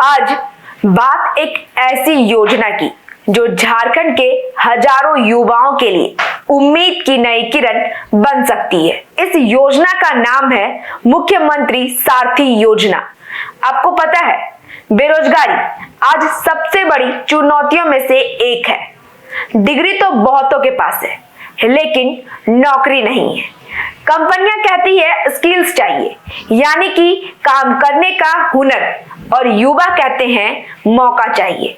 आज बात एक ऐसी योजना की जो झारखंड के हजारों युवाओं के लिए उम्मीद की नई किरण बन सकती है। इस योजना का नाम है मुख्यमंत्री सारथी योजना। आपको पता है, बेरोजगारी आज सबसे बड़ी चुनौतियों में से एक है। डिग्री तो बहुतों के पास है, लेकिन नौकरी नहीं है। कंपनियां कहती है स्किल्स चाहिए, यानी कि काम करने का हुनर, और युवा कहते हैं मौका चाहिए।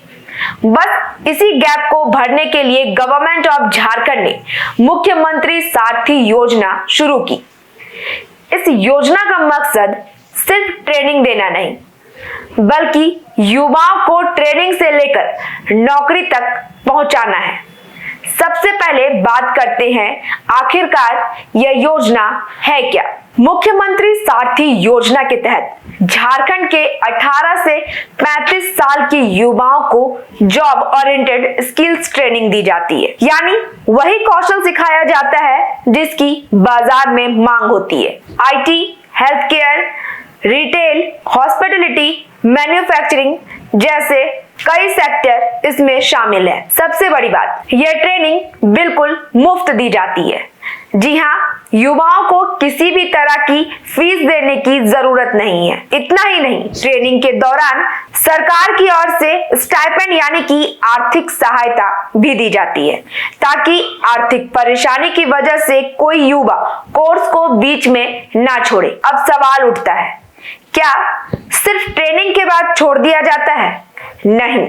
बस इसी गैप को भरने के लिए गवर्नमेंट ऑफ झारखंड ने मुख्यमंत्री सारथी योजना शुरू की। इस योजना का मकसद सिर्फ ट्रेनिंग देना नहीं, बल्कि युवाओं को ट्रेनिंग से लेकर नौकरी तक पहुंचाना है। सबसे पहले बात करते हैं आखिरकार यह योजना है क्या। मुख्यमंत्री सारथी योजना के तहत झारखंड के 18 से 35 साल के युवाओं को जॉब ओरिएंटेड स्किल्स ट्रेनिंग दी जाती है, यानी वही कौशल सिखाया जाता है जिसकी बाजार में मांग होती है। IT, health care, retail, hospitality, manufacturing जैसे कई सेक्टर इसमें शामिल है। सबसे बड़ी बात, यह ट्रेनिंग बिल्कुल मुफ्त दी जाती है। जी हाँ, युवाओं को किसी भी तरह की फीस देने की जरूरत नहीं है। इतना ही नहीं, ट्रेनिंग के दौरान सरकार की ओर से स्टाइपेंड यानी कि आर्थिक सहायता भी दी जाती है, ताकि आर्थिक परेशानी की वजह से कोई युवा कोर्स को बीच में ना छोड़े। अब सवाल उठता है, क्या सिर्फ ट्रेनिंग के बाद छोड़ दिया जाता है? नहीं,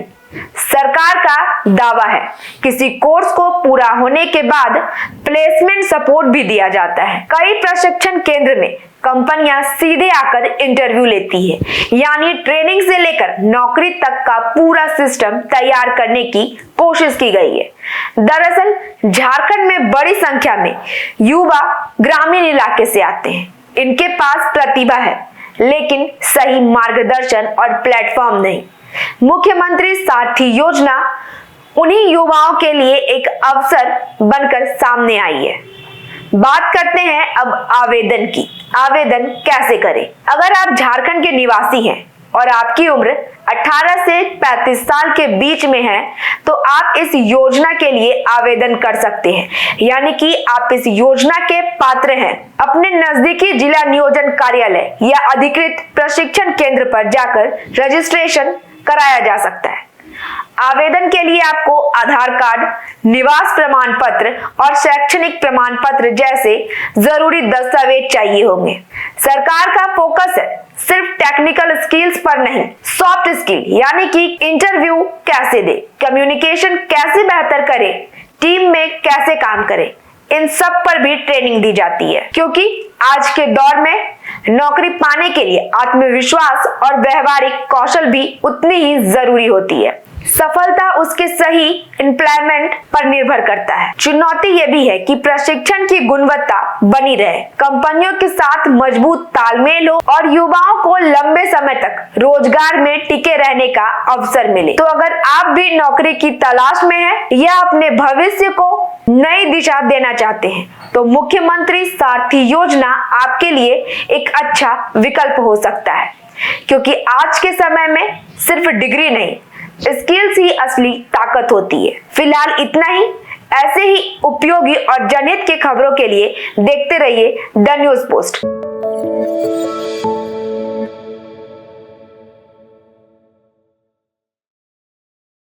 सरकार का दावा है किसी कोर्स को पूरा होने के बाद प्लेसमेंट सपोर्ट भी दिया जाता है। कई प्रशिक्षण केंद्र में कंपनियां सीधे आकर इंटरव्यू लेती है, यानी ट्रेनिंग से लेकर नौकरी तक का पूरा सिस्टम तैयार करने की कोशिश की गई है। दरअसल झारखंड में बड़ी संख्या में युवा ग्रामीण इलाके से आते हैं। इनके पास प्रतिभा है, लेकिन सही मार्गदर्शन और प्लेटफॉर्म नहीं। मुख्यमंत्री सारथी योजना उन्हीं युवाओं के लिए एक अवसर बनकर सामने आई है। बात करते हैं अब आवेदन की। आवेदन कैसे करें? अगर आप झारखंड के निवासी हैं और आपकी उम्र 18 से 35 साल के बीच में है, तो आप इस योजना के लिए आवेदन कर सकते हैं, यानी कि आप इस योजना के पात्र हैं। अपने नजदीकी जिला नियोजन कार्यालय या अधिकृत प्रशिक्षण केंद्र पर जाकर रजिस्ट्रेशन कराया जा सकता है। आवेदन के लिए आपको आधार कार्ड, निवास प्रमाण पत्र और शैक्षणिक प्रमाण पत्र जैसे जरूरी दस्तावेज चाहिए होंगे। सरकार का फोकस है सिर्फ टेक्निकल स्किल्स पर नहीं, सॉफ्ट स्किल यानी कि इंटरव्यू कैसे दे, कम्युनिकेशन कैसे बेहतर करे, टीम में कैसे काम करे, इन सब पर भी ट्रेनिंग दी जाती है। क्योंकि आज के दौर में नौकरी पाने के लिए आत्मविश्वास और व्यवहारिक कौशल भी उतनी ही जरूरी होती है। सफलता उसके सही एम्प्लॉयमेंट पर निर्भर करता है। चुनौती यह भी है कि प्रशिक्षण की गुणवत्ता बनी रहे, कंपनियों के साथ मजबूत तालमेल हो और युवाओं को लंबे समय तक रोजगार में टिके रहने का अवसर मिले। तो अगर आप भी नौकरी की तलाश में हैं या अपने भविष्य को नई दिशा देना चाहते हैं, तो मुख्यमंत्री सारथी योजना आपके लिए एक अच्छा विकल्प हो सकता है। क्योंकि आज के समय में सिर्फ डिग्री नहीं, स्किल्स ही असली ताकत होती है। फिलहाल इतना ही। ऐसे ही उपयोगी और जनहित के खबरों के लिए देखते रहिए द न्यूज़ पोस्ट।